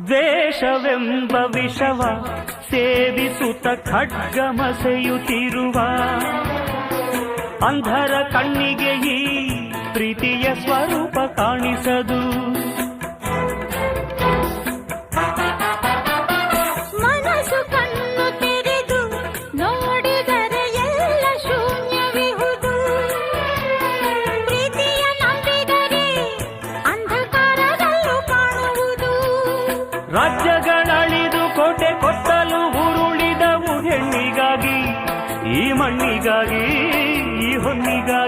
ದ್ವೇಷವೆಂಬ ವಿಷವ ಸೇವಿಸುತ್ತ ಖಡ್ಗಮಸೆಯುತ್ತಿರುವ ಅಂಧರ ಕಣ್ಣಿಗೆ ಈ ಪ್ರೀತಿಯ ಸ್ವರೂಪ ಕಾಣಿಸದು. ಮನಸ್ಸು ಕಣ್ಣು ತೆರೆದು ನೋಡಿದರೆ ಎಲ್ಲ ಶೂನ್ಯವಿಹುದು. ಪ್ರೀತಿಯ ನಂಬಿದರೆ ಅಂಧಕಾರದಲ್ಲೂ ಕಾಣುವುದು. ರಾಜ್ಯಗಳಳಿದು ಕೋಟೆ ಕೊತ್ತಲು ಉರುಳಿದವು ಹೆಣ್ಣಿಗಾಗಿ, ಈ ಮಣ್ಣಿಗಾಗಿ, ಈ ಹೊನ್ನಿಗಾಗಿ.